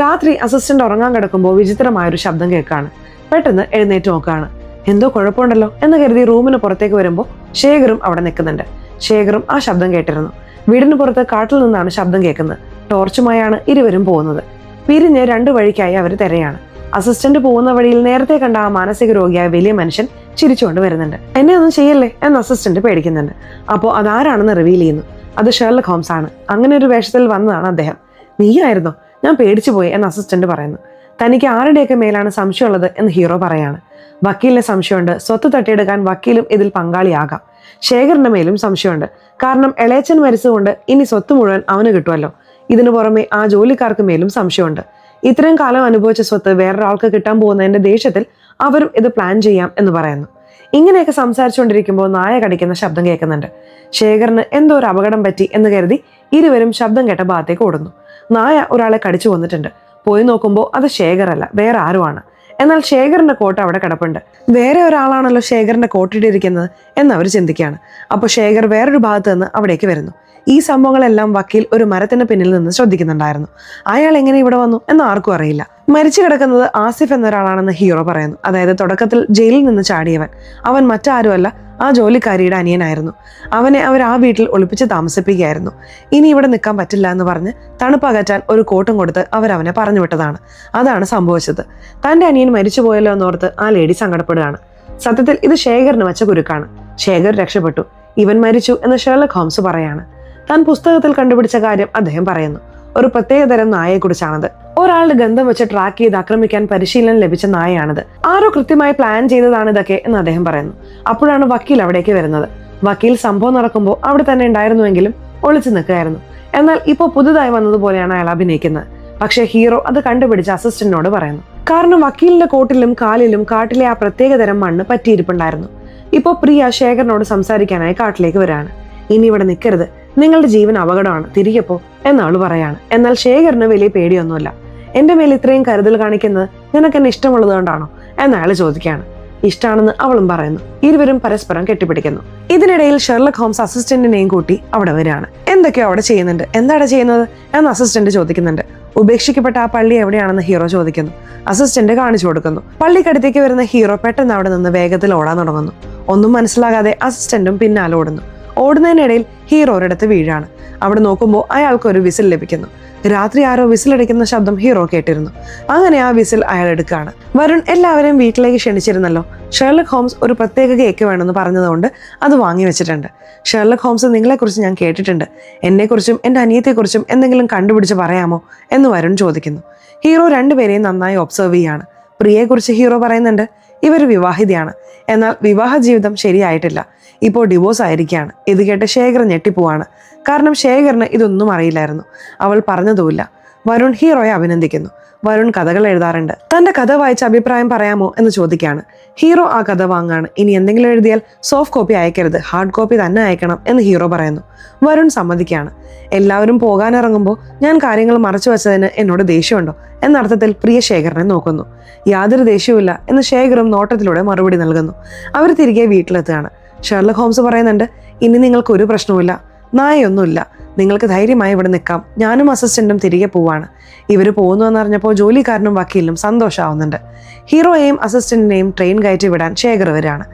S1: രാത്രി അസിസ്റ്റന്റ് ഉറങ്ങാൻ കിടക്കുമ്പോൾ വിചിത്രമായൊരു ശബ്ദം കേൾക്കാണ്. പെട്ടെന്ന് എഴുന്നേറ്റ് നോക്കുകയാണ്. എന്തോ കുഴപ്പമുണ്ടല്ലോ എന്ന് കരുതി റൂമിന് പുറത്തേക്ക് വരുമ്പോൾ ശേഖറും അവിടെ നിൽക്കുന്നുണ്ട്. ശേഖറും ആ ശബ്ദം കേട്ടിരുന്നു. വീടിന് പുറത്ത് കാട്ടിൽ നിന്നാണ് ശബ്ദം കേൾക്കുന്നത്. ടോർച്ചുമായാണ് ഇരുവരും പോകുന്നത്. പിരിഞ്ഞ് രണ്ടു വഴിക്കായി അവർ തിരയാണ്. അസിസ്റ്റന്റ് പോകുന്ന വഴിയിൽ നേരത്തെ കണ്ട ആ മാനസിക രോഗിയായ വലിയ മനുഷ്യൻ ചിരിച്ചുകൊണ്ട് വരുന്നുണ്ട്. എന്നെ ഒന്നും ചെയ്യല്ലേ എന്ന് അസിസ്റ്റന്റ് പേടിക്കുന്നുണ്ട്. അപ്പോൾ അതാരാണെന്ന് റിവീൽ ചെയ്യുന്നു. അത് ഷെർലക് ഹോംസ് ആണ്. അങ്ങനെ ഒരു വേഷത്തിൽ വന്നതാണ് അദ്ദേഹം. നീയായിരുന്നോ? ഞാൻ പേടിച്ചു പോയി എന്ന് അസിസ്റ്റന്റ് പറയുന്നു. തനിക്ക് ആരുടെയൊക്കെ മേലാണ് സംശയമുള്ളത് എന്ന് ഹീറോ പറയാണ്. വക്കീലിന് സംശയമുണ്ട്. സ്വത്ത് തട്ടിയെടുക്കാൻ വക്കീലും ഇതിൽ പങ്കാളിയാകാം. ശേഖറിന്റെ മേലും സംശയമുണ്ട്. കാരണം ഇളയച്ചൻ മരിച്ചുകൊണ്ട് ഇനി സ്വത്ത് മുഴുവൻ അവന് കിട്ടുമല്ലോ. ഇതിനു പുറമെ ആ ജോലിക്കാർക്ക് മേലും സംശയമുണ്ട്. ഇത്രയും കാലം അനുഭവിച്ച സ്വത്ത് വേറൊരാൾക്ക് കിട്ടാൻ പോകുന്നതിന്റെ ദേഷ്യത്തിൽ അവരും ഇത് പ്ലാൻ ചെയ്യാം എന്ന് പറയുന്നു. ഇങ്ങനെയൊക്കെ സംസാരിച്ചുകൊണ്ടിരിക്കുമ്പോൾ നായ കടിക്കുന്ന ശബ്ദം കേൾക്കുന്നുണ്ട്. ശേഖറിന് എന്തോ ഒരു അപകടം പറ്റി എന്ന് കരുതി ഇരുവരും ശബ്ദം കേട്ട ഭാഗത്തേക്ക് ഓടുന്നു. നായ ഒരാളെ കടിച്ചു കൊന്നിട്ടുണ്ട്. പോയി നോക്കുമ്പോൾ അത് ശേഖറല്ല, വേറെ ആരുമാണ്. എന്നാൽ ശേഖറിന്റെ കോട്ട് അവിടെ കിടപ്പുണ്ട്. വേറെ ഒരാളാണല്ലോ ശേഖറിന്റെ കോട്ടിട്ടിരിക്കുന്നത് എന്ന് അവർ ചിന്തിക്കുകയാണ്. അപ്പോൾ ശേഖർ വേറൊരു ഭാഗത്ത് നിന്ന് അവിടേക്ക് വരുന്നു. ഈ സംഭവങ്ങളെല്ലാം വക്കീൽ ഒരു മരത്തിന് പിന്നിൽ നിന്ന് ശ്രദ്ധിക്കുന്നുണ്ടായിരുന്നു. അയാൾ എങ്ങനെ ഇവിടെ വന്നു എന്ന് ആർക്കും അറിയില്ല. മരിച്ചു കിടക്കുന്നത് ആസിഫ് എന്നൊരാളാണെന്ന് ഹീറോ പറയുന്നു. അതായത് തുടക്കത്തിൽ ജയിലിൽ നിന്ന് ചാടിയവൻ. അവൻ മറ്റാരുമല്ല, ആ ജോലിക്കാരിയുടെ അനിയനായിരുന്നു. അവനെ അവർ ആ വീട്ടിൽ ഒളിപ്പിച്ച് താമസിപ്പിക്കുകയായിരുന്നു. ഇനി ഇവിടെ നിൽക്കാൻ പറ്റില്ല എന്ന് പറഞ്ഞ് തണുപ്പകറ്റാൻ ഒരു കോട്ടും കൊടുത്ത് അവരവനെ പറഞ്ഞു വിട്ടതാണ്. അതാണ് സംഭവിച്ചത്. തന്റെ അനിയൻ മരിച്ചു പോയല്ലോ എന്നോർത്ത് ആ ലേഡി സങ്കടപ്പെടുകയാണ്. സത്യത്തിൽ ഇത് ശേഖറിന് വെച്ച കുരുക്കാണ്. ശേഖർ രക്ഷപ്പെട്ടു, ഇവൻ മരിച്ചു എന്ന് ഷെർലക് ഹോംസ് പറയാണ്. താൻ പുസ്തകത്തിൽ കണ്ടുപിടിച്ച കാര്യം അദ്ദേഹം പറയുന്നു. ഒരു പ്രത്യേകതരം നായയെക്കുറിച്ചാണത്. ഒരാളുടെ ഗന്ധം വെച്ച് ട്രാക്ക് ചെയ്ത് ആക്രമിക്കാൻ പരിശീലനം ലഭിച്ച നായയാണിത്. ആരോ കൃത്യമായി പ്ലാൻ ചെയ്തതാണ് ഇതൊക്കെ എന്ന് അദ്ദേഹം പറയുന്നു. അപ്പോഴാണ് വക്കീൽ അവിടേക്ക് വരുന്നത്. വക്കീൽ സംഭവം നടക്കുമ്പോൾ അവിടെ തന്നെ ഉണ്ടായിരുന്നുവെങ്കിലും ഒളിച്ചു നിൽക്കുകയായിരുന്നു. എന്നാൽ ഇപ്പോൾ പുതുതായി വന്നതുപോലെയാണ് അയാൾ അഭിനയിക്കുന്നത്. പക്ഷേ ഹീറോ അത് കണ്ടുപിടിച്ച് അസിസ്റ്റന്റിനോട് പറയുന്നു. കാരണം വക്കീലിന്റെ കോട്ടിലും കാലിലും കാട്ടിലെ ആ പ്രത്യേകതരം മണ്ണ് പറ്റിയിരിപ്പുണ്ടായിരുന്നു. ഇപ്പോൾ പ്രിയ ശേഖറിനോട് സംസാരിക്കാനായി കാട്ടിലേക്ക് വരികയാണ്. ഇനി ഇവിടെ നിൽക്കരുത്, നിങ്ങളുടെ ജീവൻ അപകടമാണ്, തിരികെ പോ എന്നവള് പറയാണ്. എന്നാൽ ശേഖറിന് വലിയ പേടിയൊന്നുമില്ല. എന്റെ മേൽ ഇത്രയും കരുതൽ കാണിക്കുന്നത് നിനക്ക് എന്നെ ഇഷ്ടമുള്ളത് കൊണ്ടാണോ എന്ന് അയാൾ ചോദിക്കുകയാണ്. ഇഷ്ടമാണെന്ന് അവളും പറയുന്നു. ഇരുവരും പരസ്പരം കെട്ടിപ്പിടിക്കുന്നു. ഇതിനിടയിൽ ഷെർലക് ഹോംസ് അസിസ്റ്റന്റിനെയും കൂട്ടി അവിടെ വരികയാണ്. എന്തൊക്കെയോ അവിടെ ചെയ്യുന്നുണ്ട്. എന്താണ് ചെയ്യുന്നത് എന്ന് അസിസ്റ്റന്റ് ചോദിക്കുന്നുണ്ട്. ഉപേക്ഷിക്കപ്പെട്ട ആ പള്ളി എവിടെയാണെന്ന് ഹീറോ ചോദിക്കുന്നു. അസിസ്റ്റന്റ് കാണിച്ചു കൊടുക്കുന്നു. പള്ളിക്കടുത്തേക്ക് വരുന്ന ഹീറോ പെട്ടെന്ന് അവിടെ നിന്ന് വേഗത്തിൽ ഓടാൻ തുടങ്ങുന്നു. ഒന്നും മനസ്സിലാകാതെ അസിസ്റ്റന്റും പിന്നാലെ ഓടുന്നു. ഓടുന്നതിനിടയിൽ ഹീറോ ഒരിടത്ത് വീഴാണ്. അവിടെ നോക്കുമ്പോൾ അയാൾക്ക് ഒരു വിസിൽ ലഭിക്കുന്നു. രാത്രി ആരോ വിസിലടിക്കുന്ന ശബ്ദം ഹീറോ കേട്ടിരുന്നു. അങ്ങനെ ആ വിസിൽ അയാൾ എടുക്കുകയാണ്. വരുൺ എല്ലാവരെയും വീട്ടിലേക്ക് ക്ഷണിച്ചിരുന്നല്ലോ. ഷെർലക് ഹോംസ് ഒരു പ്രത്യേക കേക്ക് വേണമെന്ന് പറഞ്ഞതുകൊണ്ട് അത് വാങ്ങി വെച്ചിട്ടുണ്ട്. ഷെർലക് ഹോംസ്, നിങ്ങളെക്കുറിച്ച് ഞാൻ കേട്ടിട്ടുണ്ട്. എന്നെക്കുറിച്ചും എൻ്റെ അനിയത്തെക്കുറിച്ചും എന്തെങ്കിലും കണ്ടുപിടിച്ച് പറയാമോ എന്ന് വരുൺ ചോദിക്കുന്നു. ഹീറോ രണ്ടുപേരെയും നന്നായി ഒബ്സർവ് ചെയ്യാണ്. പ്രിയയെക്കുറിച്ച് ഹീറോ പറയുന്നുണ്ട്, ഇവർ വിവാഹിതയാണ്. എന്നാൽ വിവാഹ ജീവിതം ശരിയായിട്ടില്ല. ഇപ്പോൾ ഡിവോഴ്സ് ആയിരിക്കുകയാണ്. ഇത് കേട്ട് ശേഖർ ഞെട്ടിപ്പോവാണ്. കാരണം ശേഖറിന് ഇതൊന്നും അറിയില്ലായിരുന്നു. അവൾ പറഞ്ഞതുമില്ല. വരുൺ ഹീറോയെ അഭിനന്ദിക്കുന്നു. വരുൺ കഥകൾ എഴുതാറുണ്ട്. തന്റെ കഥ വായിച്ച് അഭിപ്രായം പറയാമോ എന്ന് ചോദിക്കുകയാണ്. ഹീറോ ആ കഥ വാങ്ങാണ്. ഇനി എന്തെങ്കിലും എഴുതിയാൽ സോഫ്റ്റ് കോപ്പി അയക്കരുത്, ഹാർഡ് കോപ്പി തന്നെ അയക്കണം എന്ന് ഹീറോ പറയുന്നു. വരുൺ സമ്മതിക്കുകയാണ്. എല്ലാവരും പോകാനിറങ്ങുമ്പോൾ ഞാൻ കാര്യങ്ങൾ മറച്ചു വെച്ചതിന് എന്നോട് ദേഷ്യമുണ്ടോ എന്നർത്ഥത്തിൽ പ്രിയ ശേഖരനെ നോക്കുന്നു. യാതൊരു ദേഷ്യവുമില്ല എന്ന് ശേഖറും നോട്ടത്തിലൂടെ മറുപടി നൽകുന്നു. അവർ തിരികെ വീട്ടിലെത്തുകയാണ്. ഷെർലക് ഹോംസ് പറയുന്നുണ്ട്, ഇനി നിങ്ങൾക്ക് ഒരു പ്രശ്നവുമില്ല, നായൊന്നുമില്ല, നിങ്ങൾക്ക് ധൈര്യമായി ഇവിടെ നിൽക്കാം. ഞാനും അസിസ്റ്റന്റും തിരികെ പോവാണ്. ഇവർ പോകുന്നു എന്നറിഞ്ഞപ്പോൾ ജോലിക്കാരനും വക്കീലിനും സന്തോഷമാവുന്നുണ്ട്. ഹീറോയെയും അസിസ്റ്റന്റിനെയും ട്രെയിൻ കയറ്റി വിടാൻ ശേഖർ വരികയാണ്.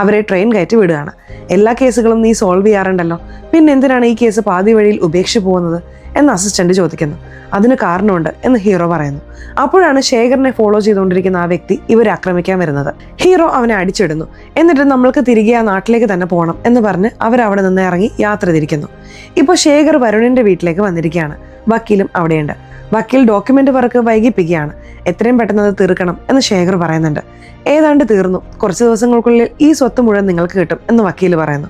S1: അവരെ ട്രെയിൻ കയറ്റി വിടുകയാണ്. എല്ലാ കേസുകളും നീ സോൾവ് ചെയ്യാറുണ്ടല്ലോ, പിന്നെ എന്തിനാണ് ഈ കേസ് പാതി വഴിയിൽ ഉപേക്ഷിച്ച് പോകുന്നത് എന്ന് അസിസ്റ്റന്റ് ചോദിക്കുന്നു. അതിന് കാരണമുണ്ട് എന്ന് ഹീറോ പറയുന്നു. അപ്പോഴാണ് ശേഖറിനെ ഫോളോ ചെയ്തുകൊണ്ടിരിക്കുന്ന ആ വ്യക്തി ഇവരെ ആക്രമിക്കാൻ വരുന്നത്. ഹീറോ അവനെ അടിച്ചിടുന്നു. എന്നിട്ട് നമ്മൾക്ക് തിരികെ ആ നാട്ടിലേക്ക് തന്നെ പോകണം എന്ന് പറഞ്ഞ് അവരവിടെ നിന്ന് ഇറങ്ങി യാത്ര തിരിക്കുന്നു. ഇപ്പോൾ ശേഖർ വരുണിന്റെ വീട്ടിലേക്ക് വന്നിരിക്കുകയാണ്. വക്കീലും അവിടെയുണ്ട്. വക്കീൽ ഡോക്യുമെന്റ് വർക്ക് വൈകിപ്പിക്കുകയാണ്. എത്രയും പെട്ടെന്ന് അത് തീർക്കണം എന്ന് ശേഖർ പറയുന്നുണ്ട്. ഏതാണ്ട് തീർന്നു, കുറച്ച് ദിവസങ്ങൾക്കുള്ളിൽ ഈ സ്വത്ത് മുഴുവൻ നിങ്ങൾക്ക് കിട്ടും എന്ന് വക്കീൽ പറയുന്നു.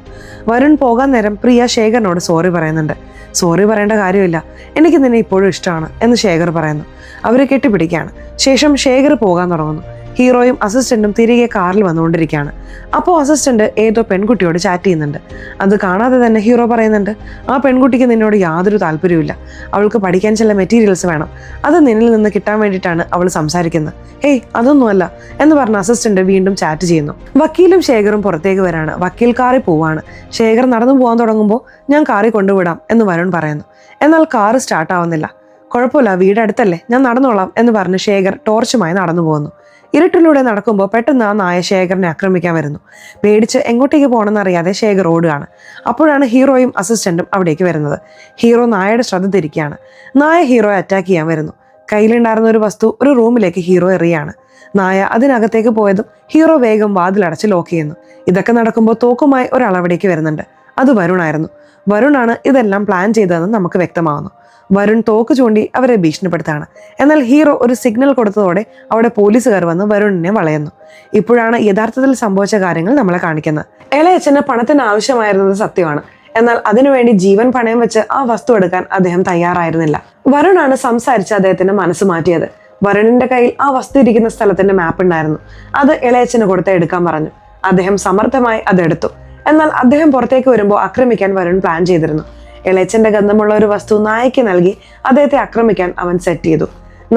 S1: വരുൺ പോകാൻ നേരം പ്രിയ ശേഖറിനോട് സോറി പറയുന്നുണ്ട്. സോറി പറയേണ്ട കാര്യമില്ല, എനിക്ക് നിന്നെ ഇപ്പോഴും ഇഷ്ടമാണ് എന്ന് ശേഖർ പറയുന്നു. അവരെ കെട്ടിപ്പിടിക്കുകയാണ്. ശേഷം ശേഖർ പോകാൻ തുടങ്ങുന്നു. ഹീറോയും അസിസ്റ്റന്റും തിരികെ കാറിൽ വന്നുകൊണ്ടിരിക്കുകയാണ്. അപ്പോൾ അസിസ്റ്റന്റ് ഏതോ പെൺകുട്ടിയോട് ചാറ്റ് ചെയ്യുന്നുണ്ട്. അത് കാണാതെ തന്നെ ഹീറോ പറയുന്നുണ്ട്, ആ പെൺകുട്ടിക്ക് നിന്നോട് യാതൊരു താല്പര്യമില്ല, അവൾക്ക് പഠിക്കാൻ ചില മെറ്റീരിയൽസ് വേണം, അത് നിന്നിൽ നിന്ന് കിട്ടാൻ വേണ്ടിയിട്ടാണ് അവൾ സംസാരിക്കുന്നത്. ഹേയ്, അതൊന്നുമല്ല എന്ന് പറഞ്ഞ അസിസ്റ്റന്റ് വീണ്ടും ചാറ്റ് ചെയ്യുന്നു. വക്കീലും ശേഖറും പുറത്തേക്ക് വരാണ്. വക്കീൽ കാറിൽ പോവാണ്. ശേഖർ നടന്നു പോകാൻ തുടങ്ങുമ്പോൾ ഞാൻ കാറിൽ കൊണ്ടുവിടാം എന്ന് വരുൺ പറയുന്നു. എന്നാൽ കാറ് സ്റ്റാർട്ട് ആവുന്നില്ല. കുഴപ്പമില്ല, വീടടുത്തല്ലേ, ഞാൻ നടന്നോളാം എന്ന് പറഞ്ഞ് ശേഖർ ടോർച്ചുമായി നടന്നു പോകുന്നു. ഇരുട്ടിലൂടെ നടക്കുമ്പോൾ പെട്ടെന്ന് ആ നായ ശേഖറിനെ ആക്രമിക്കാൻ വരുന്നു. പേടിച്ച് എങ്ങോട്ടേക്ക് പോകണമെന്നറിയാതെ ശേഖർ ഓടുകയാണ്. അപ്പോഴാണ് ഹീറോയും അസിസ്റ്റന്റും അവിടേക്ക് വരുന്നത്. ഹീറോ നായയുടെ ശ്രദ്ധ തിരിക്കുകയാണ്. നായ ഹീറോയെ അറ്റാക്ക് ചെയ്യാൻ വരുന്നു. കയ്യിലുണ്ടായിരുന്ന ഒരു വസ്തു ഒരു റൂമിലേക്ക് ഹീറോ എറിയാണ്. നായ അതിനകത്തേക്ക് പോയതും ഹീറോ വേഗം വാതിലടച്ച് ലോക്ക് ചെയ്യുന്നു. ഇതൊക്കെ നടക്കുമ്പോൾ തോക്കുമായി ഒരാൾ അവിടേക്ക് വരുന്നുണ്ട്. അത് വരുണായിരുന്നു. വരുണാണ് ഇതെല്ലാം പ്ലാൻ ചെയ്തതെന്ന് നമുക്ക് വ്യക്തമാവുന്നു. വരുൺ തോക്ക് ചൂണ്ടി അവരെ ഭീഷണിപ്പെടുത്താണ്. എന്നാൽ ഹീറോ ഒരു സിഗ്നൽ കൊടുത്തതോടെ അവിടെ പോലീസുകാർ വന്ന് വരുണിനെ വളയുന്നു. ഇപ്പോഴാണ് യഥാർത്ഥത്തിൽ സംഭവിച്ച കാര്യങ്ങൾ നമ്മളെ കാണിക്കുന്നത്. ഇളയച്ചന് പണത്തിന് ആവശ്യമായിരുന്നത് സത്യമാണ്. എന്നാൽ അതിനുവേണ്ടി ജീവൻ പണയം വെച്ച് ആ വസ്തു എടുക്കാൻ അദ്ദേഹം തയ്യാറായിരുന്നില്ല. വരുണാണ് സംസാരിച്ച് അദ്ദേഹത്തിന്റെ മനസ്സ് മാറ്റിയത്. വരുണിന്റെ കയ്യിൽ ആ വസ്തു ഇരിക്കുന്ന സ്ഥലത്തിന്റെ മാപ്പ് ഉണ്ടായിരുന്നു. അത് ഇളയച്ചന് കൊടുത്ത് എടുക്കാൻ പറഞ്ഞു. അദ്ദേഹം സമർത്ഥമായി അതെടുത്തു. എന്നാൽ അദ്ദേഹം പുറത്തേക്ക് വരുമ്പോൾ ആക്രമിക്കാൻ വരുൺ പ്ലാൻ ചെയ്തിരുന്നു. ഇളയച്ചന്റെ ഗന്ധമുള്ള ഒരു വസ്തു നായയ്ക്ക് നൽകി അദ്ദേഹത്തെ ആക്രമിക്കാൻ അവൻ സെറ്റ് ചെയ്തു.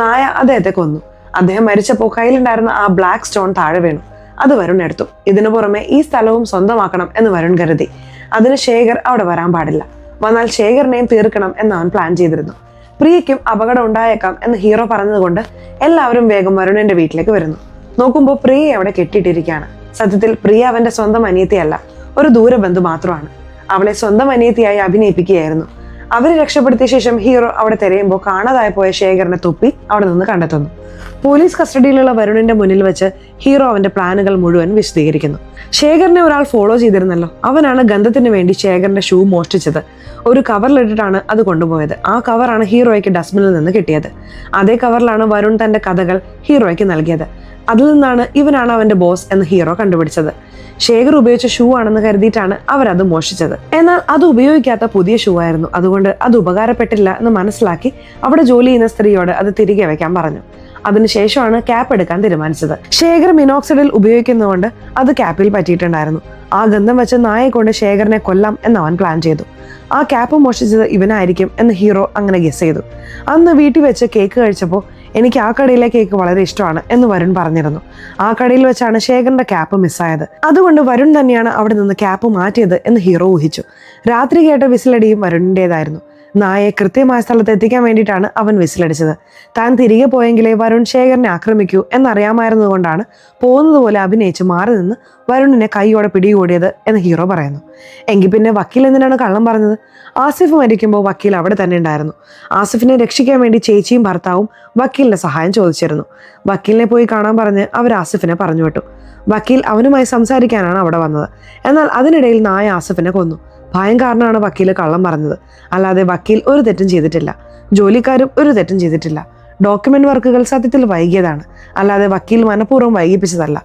S1: നായ അദ്ദേഹത്തെ കൊന്നു. അദ്ദേഹം മരിച്ചപ്പോൾ കയ്യിലുണ്ടായിരുന്ന ആ ബ്ലാക്ക് സ്റ്റോൺ താഴെ വീണു. അത് വരുൺ എടുത്തു. ഇതിനു പുറമെ ഈ സ്ഥലവും സ്വന്തമാക്കണം എന്ന് വരുൺ കരുതി. അതിന് ശേഖർ അവിടെ വരാൻ പാടില്ല. വന്നാൽ ശേഖറിനെയും തീർക്കണം എന്ന് അവൻ പ്ലാൻ ചെയ്തിരുന്നു. പ്രിയയ്ക്കും അപകടം ഉണ്ടായേക്കാം എന്ന് ഹീറോ പറഞ്ഞതുകൊണ്ട് എല്ലാവരും വേഗം വരുണിന്റെ വീട്ടിലേക്ക് വരുന്നു. നോക്കുമ്പോൾ പ്രിയയെ അവിടെ കെട്ടിയിട്ടിരിക്കുകയാണ്. സത്യത്തിൽ പ്രിയ അവന്റെ സ്വന്തം അനിയത്തിയല്ല, ഒരു ദൂരബന്ധു മാത്രമാണ്. അവളെ സ്വന്തം അനിയത്തിയായി അഭിനയിപ്പിക്കുകയായിരുന്നു. അവരെ രക്ഷപ്പെടുത്തിയ ശേഷം ഹീറോ അവിടെ തിരയുമ്പോൾ കാണാതായി പോയ ശേഖറിനെ തുപ്പി അവിടെ നിന്ന് കണ്ടെത്തുന്നു. പോലീസ് കസ്റ്റഡിയിലുള്ള വരുണിന്റെ മുന്നിൽ വെച്ച് ഹീറോ അവന്റെ പ്ലാനുകൾ മുഴുവൻ വിശദീകരിക്കുന്നു. ശേഖറിനെ ഒരാൾ ഫോളോ ചെയ്തിരുന്നല്ലോ, അവനാണ് ഗന്ധത്തിന് വേണ്ടി ശേഖറിന്റെ ഷൂ മോഷ്ടിച്ചത്. ഒരു കവറിലിട്ടിട്ടാണ് അത് കൊണ്ടുപോയത്. ആ കവറാണ് ഹീറോയ്ക്ക് ഡസ്റ്റ്ബിനിൽ നിന്ന് കിട്ടിയത്. അതേ കവറിലാണ് വരുൺ തന്റെ കഥകൾ ഹീറോയ്ക്ക് നൽകിയത്. അതിൽ നിന്നാണ് ഇവനാണ് അവന്റെ ബോസ് എന്ന് ഹീറോ കണ്ടുപിടിച്ചത്. ശേഖർ ഉപയോഗിച്ച ഷൂ ആണെന്ന് കരുതിയിട്ടാണ് അവരത് മോഷ്ടിച്ചത്. എന്നാൽ അത് ഉപയോഗിക്കാത്ത പുതിയ ഷൂ ആയിരുന്നു. അതുകൊണ്ട് അത് ഉപകാരപ്പെട്ടില്ല എന്ന് മനസ്സിലാക്കി അവിടെ ജോലി ചെയ്യുന്ന സ്ത്രീയോട് അത് തിരികെ വെക്കാൻ പറഞ്ഞു. അതിനുശേഷമാണ് ക്യാപ്പ് എടുക്കാൻ തീരുമാനിച്ചത്. ശേഖർ മിനോക്സിഡിൽ ഉപയോഗിക്കുന്നതുകൊണ്ട് അത് ക്യാപ്പിൽ പറ്റിയിട്ടുണ്ടായിരുന്നു. ആ ഗന്ധം വെച്ച് നായയെ കൊണ്ട് ശേഖറിനെ കൊല്ലാം എന്ന് അവൻ പ്ലാൻ ചെയ്തു. ആ ക്യാപ്പ് മോഷ്ടിച്ചത് ഇവനായിരിക്കും എന്ന് ഹീറോ അങ്ങനെ ഗസ് ചെയ്തു. അന്ന് വീട്ടിൽ വെച്ച് കേക്ക് കഴിച്ചപ്പോൾ എനിക്ക് ആ കടയിലെ കേക്ക് വളരെ ഇഷ്ടമാണ് എന്ന് വരുൺ പറഞ്ഞിരുന്നു. ആ കടയിൽ വെച്ചാണ് ശേഖറിന്റെ ക്യാപ്പ് മിസ്സായത്. അതുകൊണ്ട് വരുൺ തന്നെയാണ് അവിടെ നിന്ന് ക്യാപ്പ് മാറ്റിയത് എന്ന് ഹീറോ ഊഹിച്ചു. രാത്രി കേട്ട വിസിലടിയും വരുണിൻ്റെതായിരുന്നു. നായയെ കൃത്യമായ സ്ഥലത്ത് എത്തിക്കാൻ വേണ്ടിയിട്ടാണ് അവൻ വിസിലടിച്ചത്. താൻ തിരികെ പോയെങ്കിലേ വരുൺ ശേഖറിനെ ആക്രമിക്കൂ എന്നറിയാമായിരുന്നതുകൊണ്ടാണ് പോകുന്നത് പോലെ അഭിനയിച്ച് മാറി നിന്ന് വരുണിനെ കൈയോടെ പിടികൂടിയത് എന്ന് ഹീറോ പറയുന്നു. എങ്കിൽ പിന്നെ വക്കീൽ എന്തിനാണ് കള്ളം പറഞ്ഞത്? ആസിഫ് മരിക്കുമ്പോൾ വക്കീൽ അവിടെ തന്നെ ഉണ്ടായിരുന്നു. ആസിഫിനെ രക്ഷിക്കാൻ വേണ്ടി ചേച്ചിയും ഭർത്താവും വക്കീലിന്റെ സഹായം ചോദിച്ചിരുന്നു. വക്കീലിനെ പോയി കാണാൻ പറഞ്ഞ് അവർ ആസിഫിനെ പറഞ്ഞു വിട്ടു. വക്കീൽ അവനുമായി സംസാരിക്കാനാണ് അവിടെ വന്നത്. എന്നാൽ അതിനിടയിൽ നായ ആസിഫിനെ കൊന്നു. ഭയം കാരണമാണ് വക്കീൽ കള്ളം പറഞ്ഞത്, അല്ലാതെ വക്കീൽ ഒരു തെറ്റും ചെയ്തിട്ടില്ല. ജോലിക്കാരും ഒരു തെറ്റും ചെയ്തിട്ടില്ല. ഡോക്യുമെന്റ് വർക്കുകൾ സത്യത്തിൽ വൈകിയതാണ്, അല്ലാതെ വക്കീൽ മനഃപൂർവ്വം വൈകിപ്പിച്ചതല്ല.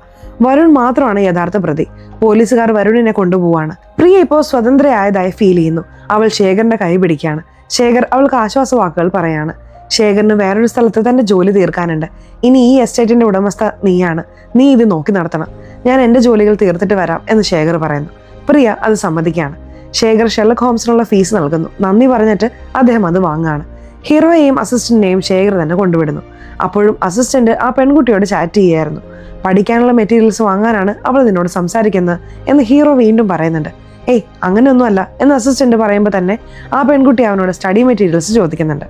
S1: വരുൺ മാത്രമാണ് യഥാർത്ഥ പ്രതി. പോലീസുകാർ വരുണിനെ കൊണ്ടുപോവാണ്. പ്രിയ ഇപ്പോൾ സ്വതന്ത്രയായതായി ഫീൽ ചെയ്യുന്നു. അവൾ ശേഖറിന്റെ കൈ പിടിക്കുകയാണ്. ശേഖർ അവൾക്ക് ആശ്വാസവാക്കുകൾ പറയാണ്. ശേഖറിന് വേറൊരു സ്ഥലത്ത് തന്റെ ജോലി തീർക്കാനുണ്ട്. ഇനി ഈ എസ്റ്റേറ്റിന്റെ ഉടമസ്ഥ നീയാണ്. നീ ഇത് നോക്കി നടത്തണം. ഞാൻ എന്റെ ജോലികൾ തീർത്തിട്ട് വരാം എന്ന് ശേഖർ പറയുന്നു. പ്രിയ അത് സമ്മതിക്കുകയാണ്. ശേഖർ ഷെർലക് ഹോംസിനുള്ള ഫീസ് നൽകുന്നു. നന്ദി പറഞ്ഞിട്ട് അദ്ദേഹം അത് വാങ്ങാണ്. ഹീറോയെയും അസിസ്റ്റന്റിനെയും ശേഖർ തന്നെ കൊണ്ടുവിടുന്നു. അപ്പോഴും അസിസ്റ്റന്റ് ആ പെൺകുട്ടിയോട് ചാറ്റ് ചെയ്യുകയായിരുന്നു. പഠിക്കാനുള്ള മെറ്റീരിയൽസ് വാങ്ങാനാണ് അവൾ നിന്നോട് സംസാരിക്കുന്നത് എന്ന് ഹീറോ വീണ്ടും പറയുന്നുണ്ട്. ഏയ് അങ്ങനെയൊന്നുമല്ല എന്ന് അസിസ്റ്റന്റ് പറയുമ്പോൾ തന്നെ ആ പെൺകുട്ടി അവനോട് സ്റ്റഡി മെറ്റീരിയൽസ് ചോദിക്കുന്നുണ്ട്.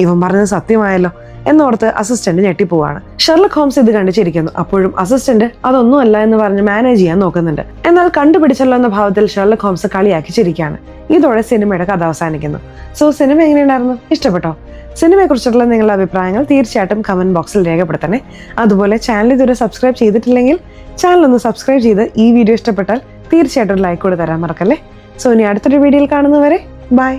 S1: ഇവൻ പറഞ്ഞത് സത്യമായല്ലോ എന്നോർത്ത് അസിസ്റ്റന്റ് ഞെട്ടിപ്പോവാണ്. ഷെർലക് ഹോംസ് ഇത് കണ്ടിച്ചിരിക്കുന്നു. അപ്പോഴും അസിസ്റ്റന്റ് അതൊന്നുമല്ല എന്ന് പറഞ്ഞ് മാനേജ് ചെയ്യാൻ നോക്കുന്നുണ്ട്. എന്നാൽ കണ്ടുപിടിച്ചല്ലോ എന്ന ഭാവത്തിൽ ഷെർലക് ഹോംസ് കളിയാക്കി ചിരിക്കുകയാണ്. ഇതോടെ സിനിമയുടെ കഥ അവസാനിക്കുന്നു. സോ സിനിമ എങ്ങനെയുണ്ടായിരുന്നു? ഇഷ്ടപ്പെട്ടോ? സിനിമയെക്കുറിച്ചുള്ള നിങ്ങളുടെ അഭിപ്രായങ്ങൾ തീർച്ചയായിട്ടും കമന്റ് ബോക്സിൽ രേഖപ്പെടുത്തണേ. അതുപോലെ ചാനൽ ഇതുവരെ സബ്സ്ക്രൈബ് ചെയ്തിട്ടില്ലെങ്കിൽ ചാനൽ ഒന്ന് സബ്സ്ക്രൈബ് ചെയ്ത് ഈ വീഡിയോ ഇഷ്ടപ്പെട്ടാൽ തീർച്ചയായിട്ടും ലൈക്ക് കൂടെ തരാൻ മറക്കല്ലേ. സോ ഇനി അടുത്തൊരു വീഡിയോയിൽ കാണുന്നവരെ ബൈ.